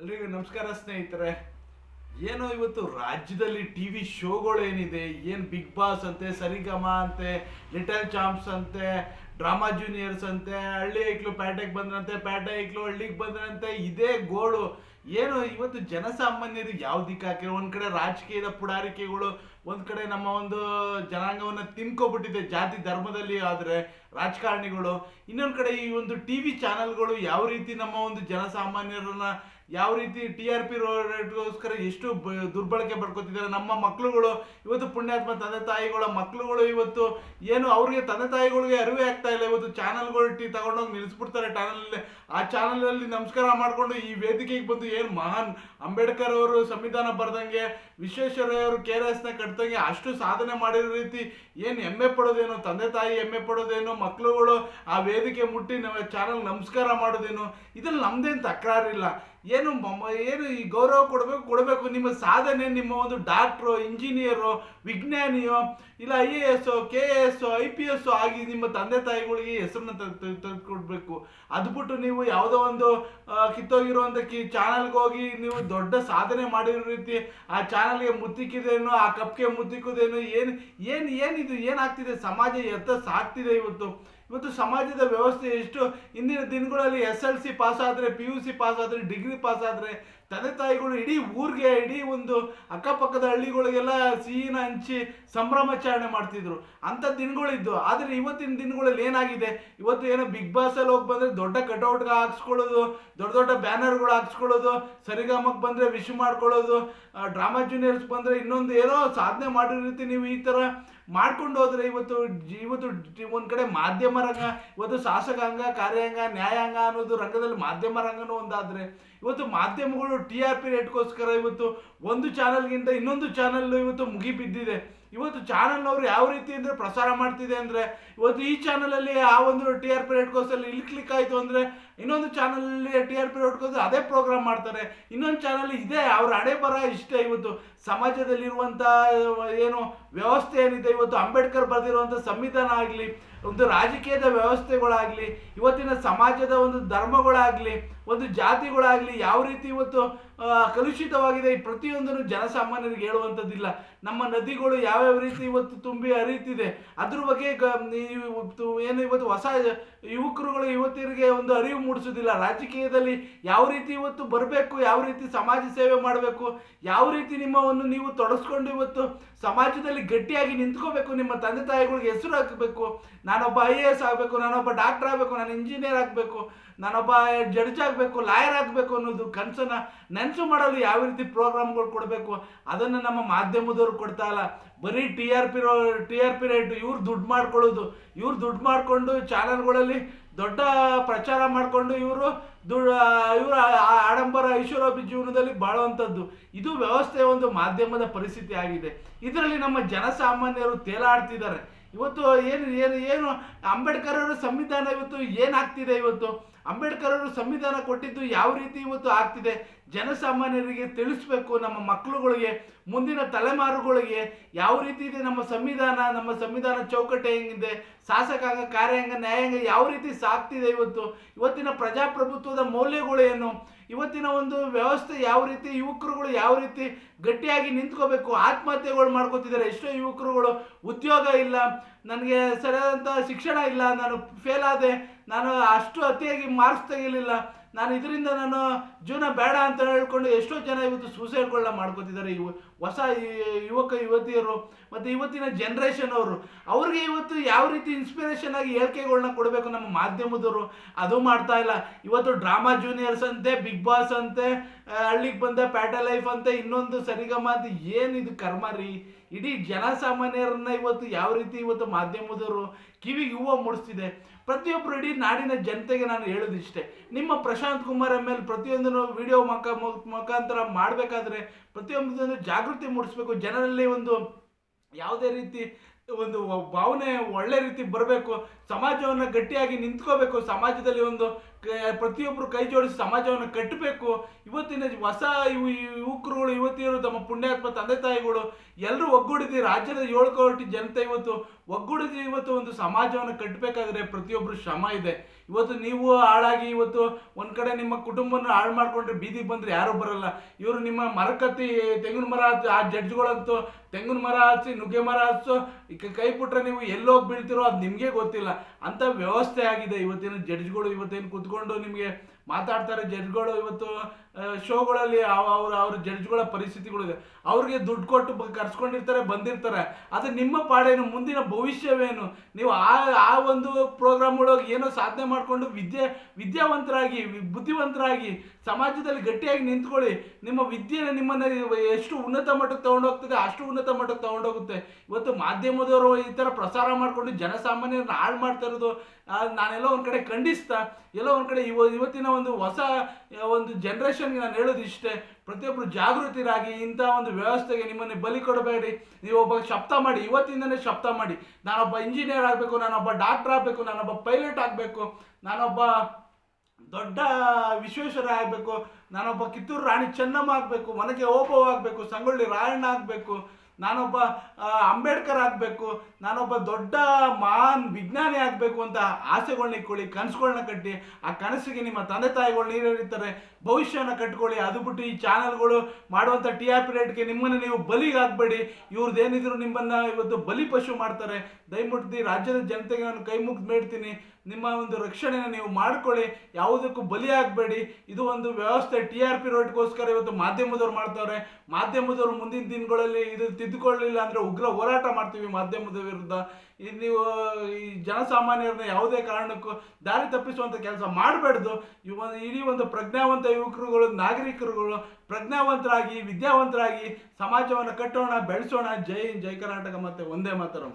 ಎಲ್ರಿಗೂ ನಮಸ್ಕಾರ ಸ್ನೇಹಿತರೆ. ಏನೋ ಇವತ್ತು ರಾಜ್ಯದಲ್ಲಿ ಟಿವಿ ಶೋಗಳು ಏನಿದೆ, ಏನು ಬಿಗ್ ಬಾಸ್ ಅಂತೆ, ಸರಿಗಮ ಅಂತೆ, ಲಿಟಲ್ ಚಾಂಪ್ಸ್ ಅಂತೆ, ಡ್ರಾಮಾ ಜೂನಿಯರ್ಸ್ ಅಂತೆ, ಹಳ್ಳಿ ಐಕ್ಳು ಪ್ಯಾಟೆಗೆ ಬಂದ್ರಂತೆ, ಪ್ಯಾಟೆ ಐಕ್ಳು ಹಳ್ಳಿಗೆ ಬಂದ್ರಂತೆ, ಇದೇ ಗೋಳು. ಏನು ಇವತ್ತು ಜನಸಾಮಾನ್ಯರು ಯಾವ ದಿಕ್ಕಾಕಿರೋ, ಒಂದು ಕಡೆ ರಾಜಕೀಯದ ಪುಡಾರಿಕೆಗಳು, ಒಂದು ಕಡೆ ನಮ್ಮ ಒಂದು ಜನಾಂಗವನ್ನು ತಿನ್ಕೊಬಿಟ್ಟಿದೆ ಜಾತಿ ಧರ್ಮದಲ್ಲಿ ಆದರೆ ರಾಜಕಾರಣಿಗಳು, ಇನ್ನೊಂದು ಕಡೆ ಈ ಒಂದು ಟಿ ವಿ ಚಾನಲ್ಗಳು ಯಾವ ರೀತಿ ನಮ್ಮ ಒಂದು ಜನಸಾಮಾನ್ಯರನ್ನ ಯಾವ ರೀತಿ ಟಿ ಆರ್ ಪಿ ರೇಟ್ಗೋಸ್ಕರ ಎಷ್ಟು ದುರ್ಬಳಕೆ ಪಡ್ಕೊತಿದ್ದಾರೆ. ನಮ್ಮ ಮಕ್ಕಳುಗಳು ಇವತ್ತು ಪುಣ್ಯಾತ್ಮ ತಂದೆ ತಾಯಿಗಳ ಮಕ್ಕಳುಗಳು ಇವತ್ತು ಏನು ಅವ್ರಿಗೆ ತಂದೆ ತಾಯಿಗಳಿಗೆ ಅರಿವೇ ಆಗ್ತಾ ಇಲ್ಲ. ಇವತ್ತು ಚಾನಲ್ಗಳು ತಗೊಂಡೋಗಿ ನಿಲ್ಲಿಸ್ಬಿಡ್ತಾರೆ ಚಾನಲ್. ಆ ಚಾನಲಲ್ಲಿ ನಮಸ್ಕಾರ ಮಾಡಿಕೊಂಡು ಈ ವೇದಿಕೆಗೆ ಬಂದು ಏನು ಮಹಾನ್ ಅಂಬೇಡ್ಕರ್ ಅವರು ಸಂವಿಧಾನ ಬರ್ದಂಗೆ, ವಿಶ್ವೇಶ್ವರಯ್ಯ ಅವರು KRSನ ಕಟ್ದಂಗೆ ಅಷ್ಟು ಸಾಧನೆ ಮಾಡಿರೋ ರೀತಿ ಏನು ಹೆಮ್ಮೆ ಪಡೋದೇನು, ತಂದೆ ತಾಯಿ ಹೆಮ್ಮೆ ಪಡೋದೇನು, ಮಕ್ಕಳುಗಳು ಆ ವೇದಿಕೆ ಮುಟ್ಟಿ ಚಾನಲ್ ನಮಸ್ಕಾರ ಮಾಡೋದೇನು, ಇದ್ರಲ್ಲಿ ನಮ್ದೇನು ತಕರಾರಿಲ್ಲ. ಏನು ಏನು ಈ ಗೌರವ ಕೊಡಬೇಕು. ನಿಮ್ಮ ಸಾಧನೆ, ನಿಮ್ಮ ಒಂದು ಡಾಕ್ಟ್ರು, ಇಂಜಿನಿಯರು, ವಿಜ್ಞಾನಿಯೋ, ಇಲ್ಲ IAS, KS, IPS ಆಗಿ ನಿಮ್ಮ ತಂದೆ ತಾಯಿಗಳಿಗೆ ಹೆಸರನ್ನ ತೆಗೆದುಕೊಡ್ಬೇಕು. ಅದು ಬಿಟ್ಟು ನೀವು ಯಾವುದೋ ಒಂದು ಕಿತ್ತೋಗಿರುವಂಥ ಚಾನಲ್ಗೆ ಹೋಗಿ ನೀವು ದೊಡ್ಡ ಸಾಧನೆ ಮಾಡಿರೋ ರೀತಿ ಆ ಚಾನಲ್ಗೆ ಮುತ್ತಿಕ್ಕಿದೇನು, ಆ ಕಪ್ಗೆ ಮುತ್ತಿಕ್ಕೋದೇನು, ಏನಿದು ಏನಾಗ್ತಿದೆ? ಸಮಾಜ ಎತ್ತ ಸಾಕ್ತಿದೆ ಇವತ್ತು ಸಮಾಜದ ವ್ಯವಸ್ಥೆ ಎಷ್ಟು ಇಂದಿನ ದಿನಗಳಲ್ಲಿ SLC ಪಾಸ್ ಆದರೆ, PUC ಪಾಸ್ ಆದರೆ, ಡಿಗ್ರಿ ಪಾಸ್ ಆದರೆ ತಂದೆ ತಾಯಿಗಳು ಇಡೀ ಊರಿಗೆ, ಇಡೀ ಒಂದು ಅಕ್ಕಪಕ್ಕದ ಹಳ್ಳಿಗಳಿಗೆಲ್ಲ ಸಿಹಿನ ಹಂಚಿ ಸಂಭ್ರಮಾಚರಣೆ ಮಾಡ್ತಿದ್ರು. ಅಂಥ ದಿನಗಳಿದ್ದು. ಆದರೆ ಇವತ್ತಿನ ದಿನಗಳಲ್ಲಿ ಏನಾಗಿದೆ, ಇವತ್ತು ಏನೋ ಬಿಗ್ ಬಾಸಲ್ಲಿ ಹೋಗಿ ಬಂದರೆ ದೊಡ್ಡ ಕಟೌಟ್ಗೆ ಹಾಕ್ಸ್ಕೊಳ್ಳೋದು, ದೊಡ್ಡ ದೊಡ್ಡ ಬ್ಯಾನರ್ಗಳು ಹಾಕ್ಸ್ಕೊಳ್ಳೋದು, ಸರಿಗಮಕ್ಕೆ ಬಂದರೆ ವಿಶ್ ಮಾಡ್ಕೊಳ್ಳೋದು, ಡ್ರಾಮಾ ಜೂನಿಯರ್ಸ್ ಬಂದರೆ ಇನ್ನೊಂದು ಏನೋ ಸಾಧನೆ ಮಾಡಿರೋ ರೀತಿ ನೀವು ಈ ಥರ ಮಾಡ್ಕೊಂಡು ಹೋದರೆ ಇವತ್ತು ಒಂದು ಕಡೆ ಮಾಧ್ಯಮ ರಂಗ, ಇವತ್ತು ಶಾಸಕಾಂಗ, ಕಾರ್ಯಾಂಗ, ನ್ಯಾಯಾಂಗ ಅನ್ನೋದು ರಂಗದಲ್ಲಿ ಮಾಧ್ಯಮ ರಂಗನೂ ಒಂದಾದರೆ ಇವತ್ತು ಮಾಧ್ಯಮಗಳು TRP ರೇಟ್ಗೋಸ್ಕರ ಇವತ್ತು ಒಂದು ಚಾನಲ್ಗಿಂತ ಇನ್ನೊಂದು ಚಾನಲ್ ಇವತ್ತು ಮುಗಿಬಿದ್ದಿದೆ. ಇವತ್ತು ಚಾನಲ್ನವರು ಯಾವ ರೀತಿ ಅಂದರೆ ಪ್ರಸಾರ ಮಾಡ್ತಿದೆ ಅಂದರೆ, ಇವತ್ತು ಈ ಚಾನಲಲ್ಲಿ ಆ ಒಂದು TRP ರೇಟ್ಗೋಸ್ಕರ ಇಲ್ಲಿ ಕ್ಲಿಕ್ ಆಯಿತು ಅಂದರೆ ಇನ್ನೊಂದು ಚಾನಲಲ್ಲಿ TRP ರೇಟ್ಗೋಸ್ಕರ ಅದೇ ಪ್ರೋಗ್ರಾಮ್ ಮಾಡ್ತಾರೆ. ಇನ್ನೊಂದು ಚಾನಲ್ ಇದೆ, ಅವ್ರ ಹಣೆ ಬರ ಇಷ್ಟ. ಇವತ್ತು ಸಮಾಜದಲ್ಲಿರುವಂಥ ಏನು ವ್ಯವಸ್ಥೆ ಏನಿದೆ, ಇವತ್ತು ಅಂಬೇಡ್ಕರ್ ಬರೆದಿರುವಂಥ ಸಂವಿಧಾನ ಆಗಲಿ, ಒಂದು ರಾಜಕೀಯದ ವ್ಯವಸ್ಥೆಗಳಾಗಲಿ, ಇವತ್ತಿನ ಸಮಾಜದ ಒಂದು ಧರ್ಮಗಳಾಗಲಿ, ಒಂದು ಜಾತಿಗಳಾಗಲಿ ಯಾವ ರೀತಿ ಇವತ್ತು ಕಲುಷಿತವಾಗಿದೆ, ಈ ಪ್ರತಿಯೊಂದನ್ನು ಜನಸಾಮಾನ್ಯರಿಗೆ ಹೇಳುವಂಥದ್ದಿಲ್ಲ. ನಮ್ಮ ನದಿಗಳು ಯಾವ್ಯಾವ ರೀತಿ ಇವತ್ತು ತುಂಬಿ ಹರಿಯುತ್ತಿದೆ ಅದ್ರ ಬಗ್ಗೆ ಏನು ಇವತ್ತು ಹೊಸ ಯುವಕರುಗಳು ಯುವತಿಯರಿಗೆ ಒಂದು ಅರಿವು ಮೂಡಿಸೋದಿಲ್ಲ. ರಾಜಕೀಯದಲ್ಲಿ ಯಾವ ರೀತಿ ಇವತ್ತು ಬರಬೇಕು, ಯಾವ ರೀತಿ ಸಮಾಜ ಸೇವೆ ಮಾಡಬೇಕು, ಯಾವ ರೀತಿ ನಿಮ್ಮವನ್ನು ನೀವು ತೊಡಸ್ಕೊಂಡು ಇವತ್ತು ಸಮಾಜದಲ್ಲಿ ಗಟ್ಟಿಯಾಗಿ ನಿಂತ್ಕೋಬೇಕು, ನಿಮ್ಮ ತಂದೆ ತಾಯಿಗಳಿಗೆ ಹೆಸರು ಹಾಕಬೇಕು. ನಾನೊಬ್ಬ IAS ಆಗಬೇಕು, ನಾನೊಬ್ಬ ಡಾಕ್ಟರ್ ಆಗಬೇಕು, ನಾನು ಇಂಜಿನಿಯರ್ ಆಗಬೇಕು, ನಾನೊಬ್ಬ ಜಡ್ಜ್ ಆಗಬೇಕು, ಲಾಯರ್ ಆಗಬೇಕು ಅನ್ನೋದು ಕನಸನ್ನು ನೆನಸು ಮಾಡಲು ಯಾವ ರೀತಿ ಪ್ರೋಗ್ರಾಮ್ಗಳು ಕೊಡಬೇಕು ಅದನ್ನು ನಮ್ಮ ಮಾಧ್ಯಮದವರು ಕೊಡ್ತಾ ಇಲ್ಲ. ಬರೀ TRP ರೇಟ್ ಇವ್ರು ದುಡ್ಡು ಮಾಡಿಕೊಂಡು ಚಾನಲ್ಗಳಲ್ಲಿ ದೊಡ್ಡ ಪ್ರಚಾರ ಮಾಡಿಕೊಂಡು ಇವರು ಆಡಂಬರ ಐಶ್ವರ್ಯ ಜೀವನದಲ್ಲಿ ಬಾಳುವಂಥದ್ದು. ಇದು ವ್ಯವಸ್ಥೆಯ ಒಂದು ಮಾಧ್ಯಮದ ಪರಿಸ್ಥಿತಿ ಆಗಿದೆ. ಇದರಲ್ಲಿ ನಮ್ಮ ಜನಸಾಮಾನ್ಯರು ತೇಲಾಡ್ತಿದ್ದಾರೆ. ಇವತ್ತು ಏನು ಅಂಬೇಡ್ಕರ್ ಅವರ ಸಂವಿಧಾನ ಇವತ್ತು ಏನಾಗ್ತಿದೆ, ಇವತ್ತು ಅಂಬೇಡ್ಕರ್ ಅವರು ಸಂವಿಧಾನ ಕೊಟ್ಟಿದ್ದು ಯಾವ ರೀತಿ ಇವತ್ತು ಆಗ್ತಿದೆ ಜನಸಾಮಾನ್ಯರಿಗೆ ತಿಳಿಸ್ಬೇಕು. ನಮ್ಮ ಮಕ್ಕಳುಗಳಿಗೆ, ಮುಂದಿನ ತಲೆಮಾರುಗಳಿಗೆ ಯಾವ ರೀತಿ ಇದೆ ನಮ್ಮ ಸಂವಿಧಾನ ಚೌಕಟ್ಟು ಹೆಂಗಿದೆ, ಶಾಸಕಾಂಗ, ಕಾರ್ಯಾಂಗ, ನ್ಯಾಯಾಂಗ ಯಾವ ರೀತಿ ಸಾಕ್ತಿದೆ, ಇವತ್ತಿನ ಪ್ರಜಾಪ್ರಭುತ್ವದ ಮೌಲ್ಯಗಳು ಏನು, ಇವತ್ತಿನ ಒಂದು ವ್ಯವಸ್ಥೆ ಯಾವ ರೀತಿ, ಯುವಕರುಗಳು ಯಾವ ರೀತಿ ಗಟ್ಟಿಯಾಗಿ ನಿಂತ್ಕೋಬೇಕು. ಆತ್ಮಹತ್ಯೆಗಳು ಮಾಡ್ಕೋತಿದ್ದಾರೆ ಎಷ್ಟೋ ಯುವಕರುಗಳು. ಉದ್ಯೋಗ ಇಲ್ಲ, ನನಗೆ ಸರಿಯಾದಂಥ ಶಿಕ್ಷಣ ಇಲ್ಲ, ನಾನು ಫೇಲ್ ಆದೆ, ನಾನು ಅಷ್ಟು ಅತಿಯಾಗಿ ಮಾರ್ಕ್ಸ್ ತೆಗಿಲಿಲ್ಲ, ನಾನು ಇದರಿಂದ ನಾನು ಜೀವನ ಬೇಡ ಅಂತ ಹೇಳ್ಕೊಂಡು ಎಷ್ಟೋ ಜನ ಇವತ್ತು ಸೂಸೈಡ್ಗಳನ್ನ ಮಾಡ್ಕೋತಿದ್ದಾರೆ. ಹೊಸ ಯುವತಿಯರು ಮತ್ತು ಇವತ್ತಿನ ಜನ್ರೇಷನ್ ಅವ್ರಿಗೆ ಇವತ್ತು ಯಾವ ರೀತಿ ಇನ್ಸ್ಪಿರೇಷನ್ ಆಗಿ ಹೇಳಿಕೆಗಳನ್ನ ಕೊಡಬೇಕು ನಮ್ಮ ಮಾಧ್ಯಮದವರು, ಅದು ಮಾಡ್ತಾ ಇಲ್ಲ. ಇವತ್ತು ಡ್ರಾಮಾ ಜೂನಿಯರ್ಸ್ ಅಂತೆ, ಬಿಗ್ ಬಾಸ್ ಅಂತೆ, ಹಳ್ಳಿಗೆ ಬಂದ ಪ್ಯಾಟೆ ಲೈಫ್ ಅಂತೆ, ಇನ್ನೊಂದು ಸರಿಗಮ ಅಂತ, ಏನಿದು ಕರ್ಮ ರೀ. ಇಡೀ ಜನಸಾಮಾನ್ಯರನ್ನ ಇವತ್ತು ಯಾವ ರೀತಿ ಇವತ್ತು ಮಾಧ್ಯಮದವರು ಕಿವಿಗೆ ಹೂವು ಮೂಡಿಸ್ತಿದೆ. ಪ್ರತಿಯೊಬ್ಬರು ಇಡೀ ನಾಡಿನ ಜನತೆಗೆ ನಾನು ಹೇಳೋದಿಷ್ಟೇ, ನಿಮ್ಮ ಪ್ರಶಾಂತ್ ಕುಮಾರ್ ಮೇಲೆ ಪ್ರತಿಯೊಂದನ್ನು ವಿಡಿಯೋ ಮುಖಾಂತರ ಮಾಡಬೇಕಾದ್ರೆ ಪ್ರತಿಯೊಂದನ್ನು ಜಾಗೃತಿ ಮೂಡಿಸ್ಬೇಕು. ಜನರಲ್ಲಿ ಒಂದು ಯಾವುದೇ ರೀತಿ ಒಂದು ಭಾವನೆ ಒಳ್ಳೆ ರೀತಿ ಬರಬೇಕು. ಸಮಾಜವನ್ನು ಗಟ್ಟಿಯಾಗಿ ನಿಂತ್ಕೋಬೇಕು, ಸಮಾಜದಲ್ಲಿ ಒಂದು ಪ್ರತಿಯೊಬ್ಬರು ಕೈ ಜೋಡಿಸಿ ಸಮಾಜವನ್ನು ಕಟ್ಟಬೇಕು. ಇವತ್ತಿನ ಹೊಸ ಯುವಕರುಗಳು ಇವತ್ತಿನ ತಮ್ಮ ಪುಣ್ಯಾತ್ಮ ತಂದೆ ತಾಯಿಗಳು ಎಲ್ಲರೂ ಒಗ್ಗೂಡಿದಿ, ರಾಜ್ಯದ 7 ಕೋಟಿ ಜನತೆ ಇವತ್ತು ಒಗ್ಗೂಡಿದಿ ಇವತ್ತು ಒಂದು ಸಮಾಜವನ್ನು ಕಟ್ಟಬೇಕಾದ್ರೆ ಪ್ರತಿಯೊಬ್ಬರು ಶ್ರಮ ಇದೆ. ಇವತ್ತು ನೀವು ಹಾಳಾಗಿ ಇವತ್ತು ಒಂದ್ ಕಡೆ ನಿಮ್ಮ ಕುಟುಂಬನ ಹಾಳು ಮಾಡ್ಕೊಂಡ್ರೆ ಬೀದಿಗೆ ಬಂದ್ರೆ ಯಾರು ಬರಲ್ಲ. ಇವರು ನಿಮ್ಮ ಮರಕತ್ತಿ ತೆಂಗಿನ ಮರ ಆ ಜಡ್ಜ್ಗಳಂತೂ ತೆಂಗಿನ ಮರ ಹಚ್ಚಿ ನುಗ್ಗೆ ಮರ ಹಚ್ಚು ಕೈ ಬಿಟ್ರೆ ನೀವು ಎಲ್ಲೋಗಿ ಬೀಳ್ತಿರೋ ಅದು ನಿಮಗೆ ಗೊತ್ತಿಲ್ಲ. ಅಂತ ವ್ಯವಸ್ಥೆ ಆಗಿದೆ ಇವತ್ತಿನ ಜಡ್ಜ್ಗಳು. ಇವತ್ತೇನು ಕುತ್ಕೊಂಡು ನಿಮಗೆ ಮಾತಾಡ್ತಾರೆ ಜಡ್ಜ್ಗಳು. ಇವತ್ತು ಶೋಗಳಲ್ಲಿ ಅವ್ರ ಜಡ್ಜ್ಗಳ ಪರಿಸ್ಥಿತಿಗಳಿದೆ. ಅವ್ರಿಗೆ ದುಡ್ಡು ಕೊಟ್ಟು ಕರ್ಸ್ಕೊಂಡಿರ್ತಾರೆ, ಬಂದಿರ್ತಾರೆ. ಅದು ನಿಮ್ಮ ಪಾಡೇನು, ಮುಂದಿನ ಭವಿಷ್ಯವೇನು? ನೀವು ಆ ಒಂದು ಪ್ರೋಗ್ರಾಮ್ ಒಳಗೆ ಏನೋ ಸಾಧನೆ ಮಾಡಿಕೊಂಡು ವಿದ್ಯಾವಂತರಾಗಿ ಬುದ್ಧಿವಂತರಾಗಿ ಸಮಾಜದಲ್ಲಿ ಗಟ್ಟಿಯಾಗಿ ನಿಂತ್ಕೊಳ್ಳಿ. ನಿಮ್ಮ ವಿದ್ಯೆ ನಿಮ್ಮನ್ನು ಎಷ್ಟು ಉನ್ನತ ಮಟ್ಟಕ್ಕೆ ತಗೊಂಡೋಗ್ತದೆ ಅಷ್ಟು ಉನ್ನತ ಮಟ್ಟಕ್ಕೆ ತಗೊಂಡೋಗುತ್ತೆ. ಇವತ್ತು ಮಾಧ್ಯಮದವರು ಈ ಥರ ಪ್ರಸಾರ ಮಾಡಿಕೊಂಡು ಜನಸಾಮಾನ್ಯರನ್ನ ಹಾಳು ಮಾಡ್ತಾ ಇರೋದು ನಾನೆಲ್ಲೋ ಒಂದು ಕಡೆ ಖಂಡಿಸ್ತಾ, ಎಲ್ಲೋ ಒಂದು ಕಡೆ ಇವತ್ತಿನ ಒಂದು ಹೊಸ ಒಂದು ಜನ್ರೇಷನ್ಗೆ ನಾನು ಹೇಳೋದು ಇಷ್ಟೇ, ಪ್ರತಿಯೊಬ್ಬರು ಜಾಗೃತರಾಗಿ ಇಂಥ ಒಂದು ವ್ಯವಸ್ಥೆಗೆ ನಿಮ್ಮನ್ನು ಬಲಿ ಕೊಡಬೇಡಿ. ನೀವು ಒಬ್ಬ ಶಬ್ದ ಮಾಡಿ, ಇವತ್ತಿಂದನೇ ಶಬ್ದ ಮಾಡಿ, ನಾನೊಬ್ಬ ಇಂಜಿನಿಯರ್ ಆಗಬೇಕು, ನಾನೊಬ್ಬ ಡಾಕ್ಟರ್ ಆಗಬೇಕು, ನಾನೊಬ್ಬ ಪೈಲಟ್ ಆಗಬೇಕು, ನಾನೊಬ್ಬ ದೊಡ್ಡ ವಿಶ್ವೇಶ್ವರ ಆಗಬೇಕು, ನಾನೊಬ್ಬ ಕಿತ್ತೂರು ರಾಣಿ ಚೆನ್ನಮ್ಮ ಆಗಬೇಕು, ಮನೆಗೆ ಓಬವ್ವ ಆಗಬೇಕು, ಸಂಗೊಳ್ಳಿ ರಾಯಣ್ಣ ಆಗಬೇಕು, ನಾನೊಬ್ಬ ಅಂಬೇಡ್ಕರ್ ಆಗಬೇಕು, ನಾನೊಬ್ಬ ದೊಡ್ಡ ಮಹಾನ್ ವಿಜ್ಞಾನಿ ಆಗಬೇಕು ಅಂತ ಆಸೆಗಳನ್ನ ಇಟ್ಕೊಳ್ಳಿ, ಕನಸುಗಳನ್ನ ಕಟ್ಟಿ ಆ ಕನಸಿಗೆ ನಿಮ್ಮ ತಂದೆ ತಾಯಿಗಳು ನೀರೇರಿತಾರೆ, ಭವಿಷ್ಯನ ಕಟ್ಕೊಳ್ಳಿ. ಅದು ಬಿಟ್ಟು ಈ ಚಾನಲ್ಗಳು ಮಾಡುವಂಥ TRP ರೇಟ್ಗೆ ನಿಮ್ಮನ್ನು ನೀವು ಬಲಿಗೆ ಹಾಕಬೇಡಿ. ಇವ್ರದ್ದೇನಿದ್ರು ನಿಮ್ಮನ್ನು ಇವತ್ತು ಬಲಿ ಪಶು ಮಾಡ್ತಾರೆ. ದಯಮಾಡಿ ರಾಜ್ಯದ ಜನತೆಗೆ ನಾನು ಕೈ ಮುಗ್ದು ಬೇಡ್ತೀನಿ, ನಿಮ್ಮ ಒಂದು ರಕ್ಷಣೆನ ನೀವು ಮಾಡ್ಕೊಳ್ಳಿ, ಯಾವುದಕ್ಕೂ ಬಲಿ ಆಗಬೇಡಿ. ಇದು ಒಂದು ವ್ಯವಸ್ಥೆ TRP ರೇಟ್ಗೋಸ್ಕರ ಇವತ್ತು ಮಾಧ್ಯಮದವ್ರು ಮಾಡ್ತಾರೆ. ಮಾಧ್ಯಮದವರು ಮುಂದಿನ ದಿನಗಳಲ್ಲಿ ಇದು ತಿದ್ದುಕೊಳ್ಳಲಿಲ್ಲ ಅಂದರೆ ಉಗ್ರ ಹೋರಾಟ ಮಾಡ್ತೀವಿ ಮಾಧ್ಯಮದ ವಿರುದ್ಧ. ನೀವು ಈ ಜನಸಾಮಾನ್ಯರನ್ನ ಯಾವುದೇ ಕಾರಣಕ್ಕೂ ದಾರಿ ತಪ್ಪಿಸುವಂಥ ಕೆಲಸ ಮಾಡಬೇಡ್ದು. ಇಡೀ ಒಂದು ಪ್ರಜ್ಞಾವಂತ ಯುವಕರುಗಳು ನಾಗರಿಕರುಗಳು ಪ್ರಜ್ಞಾವಂತರಾಗಿ ವಿದ್ಯಾವಂತರಾಗಿ ಸಮಾಜವನ್ನು ಕಟ್ಟೋಣ, ಬೆಳೆಸೋಣ. ಜೈ ಹಿಂದ್, ಜೈ ಕರ್ನಾಟಕ, ಮತ್ತೆ ಒಂದೇ ಮಾತರಂ.